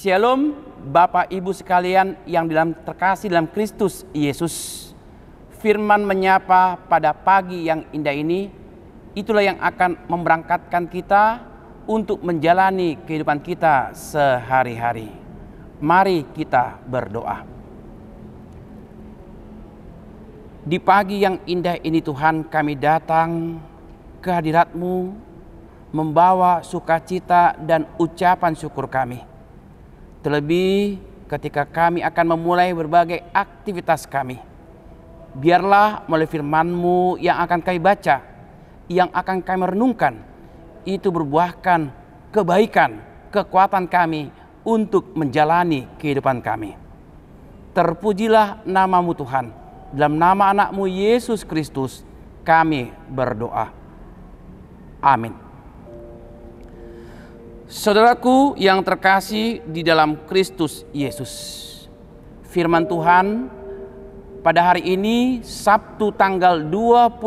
Shalom Bapak Ibu sekalian yang terkasih dalam Kristus Yesus. Firman menyapa pada pagi yang indah ini, itulah yang akan memberangkatkan kita untuk menjalani kehidupan kita sehari-hari. Mari kita berdoa. Di pagi yang indah ini Tuhan, kami datang ke hadirat-Mu membawa sukacita dan ucapan syukur kami. Terlebih ketika kami akan memulai berbagai aktivitas kami. Biarlah melalui firman-Mu yang akan kami baca, yang akan kami renungkan, itu berbuahkan kebaikan, kekuatan kami untuk menjalani kehidupan kami. Terpujilah nama-Mu Tuhan. Dalam nama anak-Mu Yesus Kristus kami berdoa. Amin. Saudaraku yang terkasih di dalam Kristus Yesus, firman Tuhan pada hari ini Sabtu tanggal 21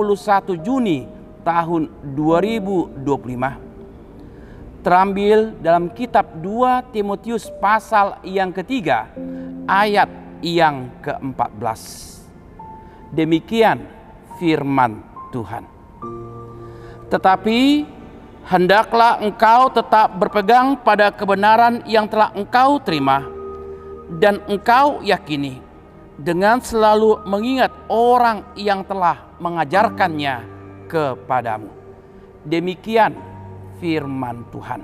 Juni tahun 2025 terambil dalam kitab 2 Timotius pasal yang ketiga ayat yang ke-14. Demikian firman Tuhan. Tetapi hendaklah engkau tetap berpegang pada kebenaran yang telah engkau terima dan engkau yakini, dengan selalu mengingat orang yang telah mengajarkannya kepadamu. Demikian firman Tuhan.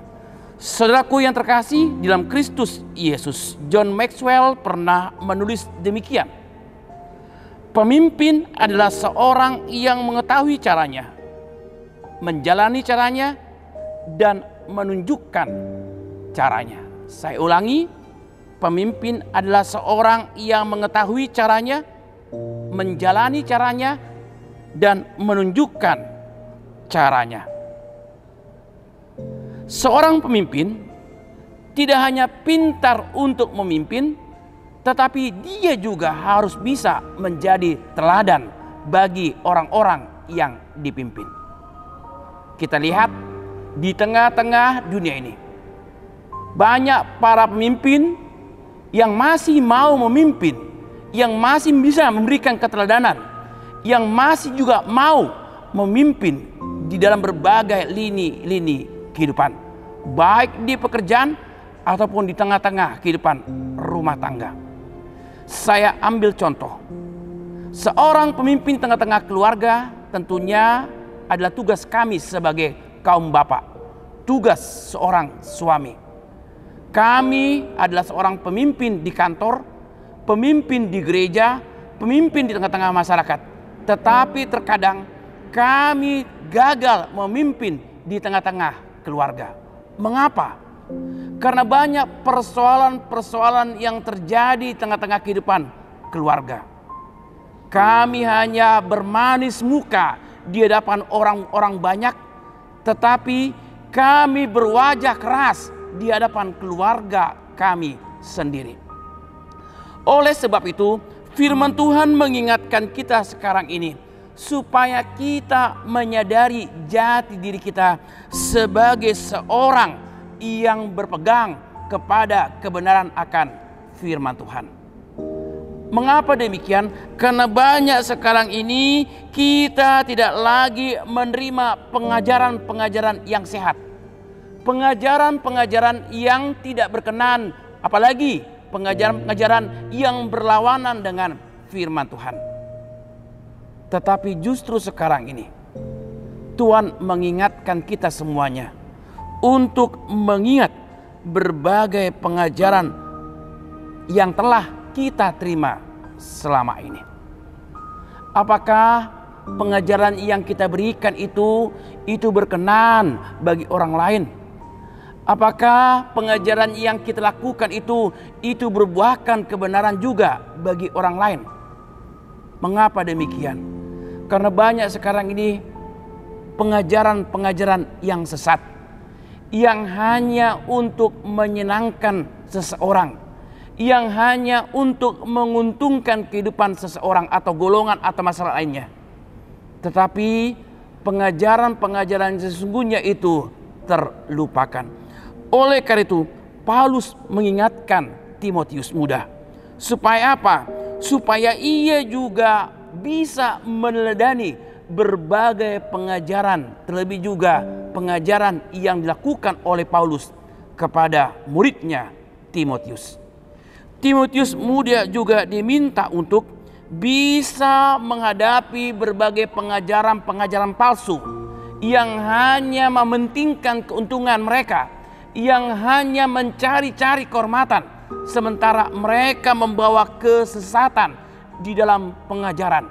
Saudaraku yang terkasih di dalam Kristus Yesus, John Maxwell pernah menulis demikian. Pemimpin adalah seorang yang mengetahui caranya, menjalani caranya, dan menunjukkan caranya. Saya ulangi, pemimpin adalah seorang yang mengetahui caranya, menjalani caranya, dan menunjukkan caranya. Seorang pemimpin tidak hanya pintar untuk memimpin, tetapi dia juga harus bisa menjadi teladan bagi orang-orang yang dipimpin. Kita lihat di tengah-tengah dunia ini, banyak para pemimpin yang masih mau memimpin, yang masih bisa memberikan keteladanan, yang masih juga mau memimpin di dalam berbagai lini kehidupan, baik di pekerjaan ataupun di tengah-tengah kehidupan rumah tangga. Saya ambil contoh, seorang pemimpin tengah-tengah keluarga tentunya adalah tugas kami sebagai kaum bapak, tugas seorang suami. Kami adalah seorang pemimpin di kantor, pemimpin di gereja, pemimpin di tengah-tengah masyarakat. Tetapi terkadang kami gagal memimpin di tengah-tengah keluarga. Mengapa? Karena banyak persoalan-persoalan yang terjadi di tengah-tengah kehidupan keluarga. Kami hanya bermanis muka di hadapan orang-orang banyak, tetapi kami berwajah keras di hadapan keluarga kami sendiri. Oleh sebab itu, firman Tuhan mengingatkan kita sekarang ini supaya kita menyadari jati diri kita sebagai seorang yang berpegang kepada kebenaran akan firman Tuhan. Mengapa demikian? Karena banyak sekarang ini kita tidak lagi menerima pengajaran-pengajaran yang sehat, pengajaran-pengajaran yang tidak berkenan, apalagi pengajaran-pengajaran yang berlawanan dengan firman Tuhan. Tetapi justru sekarang ini Tuhan mengingatkan kita semuanya untuk mengingat berbagai pengajaran yang telah kita terima selama ini. Apakah pengajaran yang kita berikan itu berkenan bagi orang lain? Apakah pengajaran yang kita lakukan itu berbuahkan kebenaran juga bagi orang lain? Mengapa demikian? Karena banyak sekarang ini pengajaran-pengajaran yang sesat, yang hanya untuk menyenangkan seseorang, yang hanya untuk menguntungkan kehidupan seseorang atau golongan atau masalah lainnya. Tetapi pengajaran-pengajaran sesungguhnya itu terlupakan. Oleh karena itu, Paulus mengingatkan Timotius muda. Supaya apa? Supaya ia juga bisa meneladani berbagai pengajaran, terlebih juga pengajaran yang dilakukan oleh Paulus kepada muridnya Timotius. Timotius muda juga diminta untuk bisa menghadapi berbagai pengajaran-pengajaran palsu yang hanya mementingkan keuntungan mereka, yang hanya mencari-cari kehormatan, sementara mereka membawa kesesatan di dalam pengajaran.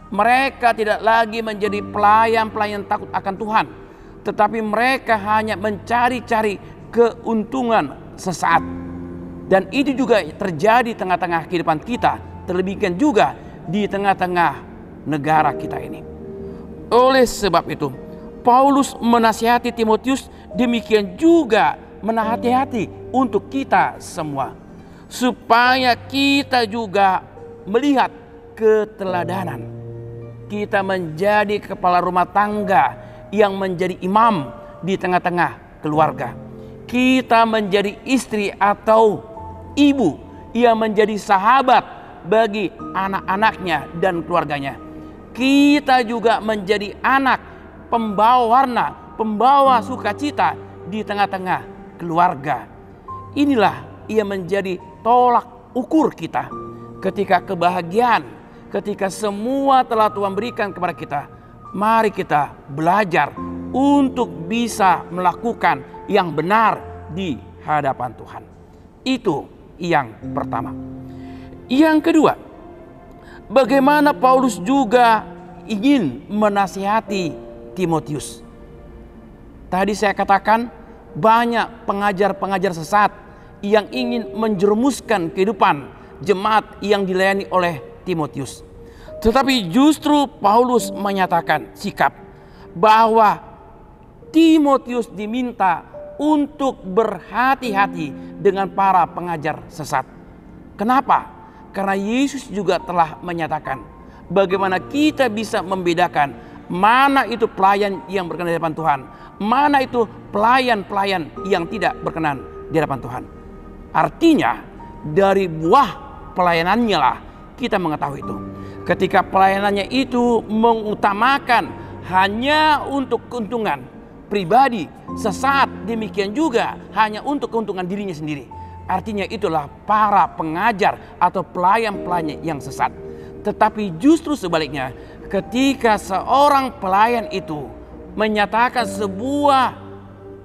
Mereka tidak lagi menjadi pelayan-pelayan takut akan Tuhan, tetapi mereka hanya mencari-cari keuntungan sesaat. Dan itu juga terjadi di tengah-tengah kehidupan kita, terlebihkan juga di tengah-tengah negara kita ini. Oleh sebab itu, Paulus menasihati Timotius, demikian juga menasihati untuk kita semua, supaya kita juga melihat keteladanan. Kita menjadi kepala rumah tangga yang menjadi imam di tengah-tengah keluarga. Kita menjadi istri atau ibu yang menjadi sahabat bagi anak-anaknya dan keluarganya. Kita juga menjadi anak pembawa warna, pembawa sukacita di tengah-tengah keluarga. Inilah ia menjadi tolak ukur kita ketika kebahagiaan, ketika semua telah Tuhan berikan kepada kita. Mari kita belajar untuk bisa melakukan yang benar di hadapan Tuhan. Itu yang pertama. Yang kedua, bagaimana Paulus juga ingin menasihati Timotius. Tadi saya katakan banyak pengajar-pengajar sesat yang ingin menjerumuskan kehidupan jemaat yang dilayani oleh Timotius. Tetapi justru Paulus menyatakan sikap bahwa Timotius diminta untuk berhati-hati dengan para pengajar sesat. Kenapa? Karena Yesus juga telah menyatakan bagaimana kita bisa membedakan mana itu pelayan yang berkenan di hadapan Tuhan, mana itu pelayan-pelayan yang tidak berkenan di hadapan Tuhan. Artinya dari buah pelayanannya lah kita mengetahui itu. Ketika pelayanannya itu mengutamakan hanya untuk keuntungan pribadi, sesat, demikian juga hanya untuk keuntungan dirinya sendiri. Artinya itulah para pengajar atau pelayan-pelayan yang sesat. Tetapi justru sebaliknya, ketika seorang pelayan itu menyatakan sebuah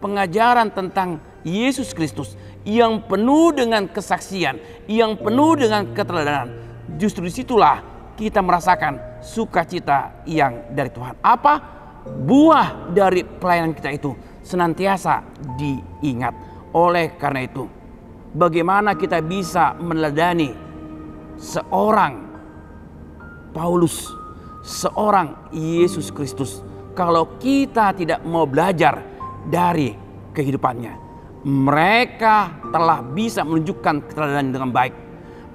pengajaran tentang Yesus Kristus yang penuh dengan kesaksian, yang penuh dengan keteladanan, justru disitulah kita merasakan sukacita yang dari Tuhan. Apa? Buah dari pelayanan kita itu senantiasa diingat. Oleh karena itu, bagaimana kita bisa meneladani seorang Paulus, seorang Yesus Kristus, kalau kita tidak mau belajar dari kehidupannya? Mereka telah bisa menunjukkan keteladanan dengan baik.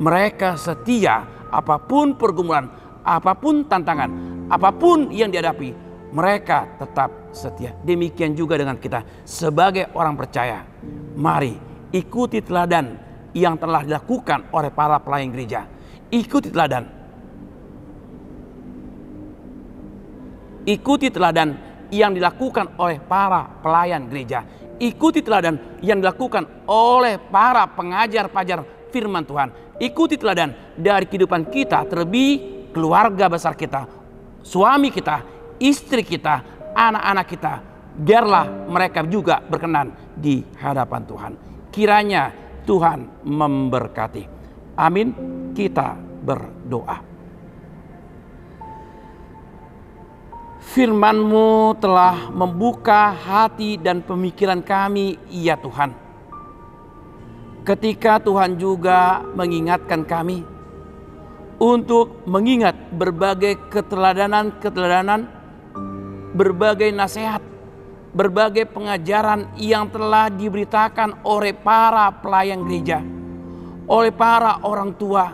Mereka setia apapun pergumulan, apapun tantangan, apapun yang dihadapi, mereka tetap setia. Demikian juga dengan kita sebagai orang percaya. Mari ikuti teladan yang telah dilakukan oleh para pelayan gereja. Ikuti teladan. Ikuti teladan yang dilakukan oleh para pelayan gereja. Ikuti teladan yang dilakukan oleh para pengajar-pengajar firman Tuhan. Ikuti teladan dari kehidupan kita, terlebih keluarga besar kita, suami kita, istri kita, anak-anak kita. Biarlah mereka juga berkenan di hadapan Tuhan. Kiranya Tuhan memberkati. Amin. Kita berdoa. Firman-Mu telah membuka hati dan pemikiran kami, ya Tuhan. Ketika Tuhan juga mengingatkan kami untuk mengingat berbagai keteladanan, berbagai nasihat, berbagai pengajaran yang telah diberitakan oleh para pelayan gereja, oleh para orang tua,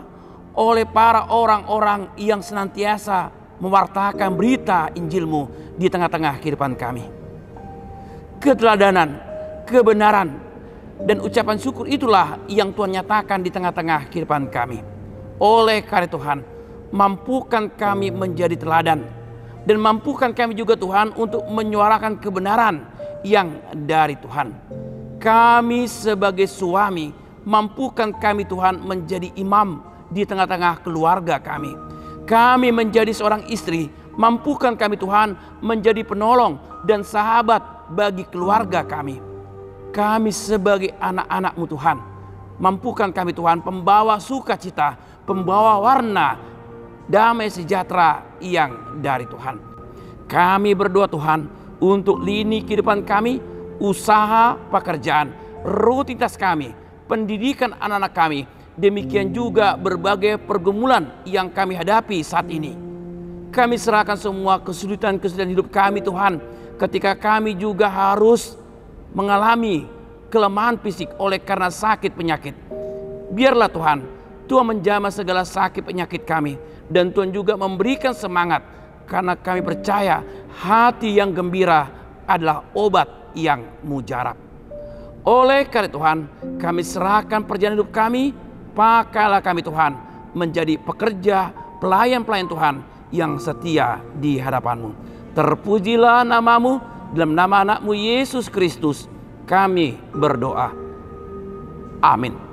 oleh para orang-orang yang senantiasa mewartakan berita Injil-Mu di tengah-tengah kehidupan kami. Keteladanan, kebenaran, Dan ucapan syukur itulah yang Tuhan nyatakan di tengah-tengah kehidupan kami. Oleh karena Tuhan, mampukan kami menjadi teladan. Dan mampukan kami juga Tuhan untuk menyuarakan kebenaran yang dari Tuhan. Kami sebagai suami, mampukan kami Tuhan menjadi imam di tengah-tengah keluarga kami. Kami menjadi seorang istri, mampukan kami Tuhan menjadi penolong dan sahabat bagi keluarga kami. Kami sebagai anak-anak-Mu Tuhan, mampukan kami Tuhan pembawa sukacita, pembawa warna, damai sejahtera yang dari Tuhan. Kami berdoa Tuhan untuk lini kehidupan kami, usaha, pekerjaan, rutinitas kami, pendidikan anak-anak kami, demikian juga berbagai pergumulan yang kami hadapi saat ini. Kami serahkan semua kesulitan-kesulitan hidup kami Tuhan, ketika kami juga harus mengalami kelemahan fisik oleh karena sakit penyakit. Biarlah Tuhan, Tuhan menjamah segala sakit penyakit kami, dan Tuhan juga memberikan semangat, karena kami percaya hati yang gembira adalah obat yang mujarab. Oleh karena Tuhan, kami serahkan perjalanan hidup kami, pakailah kami Tuhan menjadi pekerja, pelayan-pelayan Tuhan yang setia di hadapan-Mu. Terpujilah nama-Mu, dalam nama anak-Mu Yesus Kristus kami berdoa. Amin.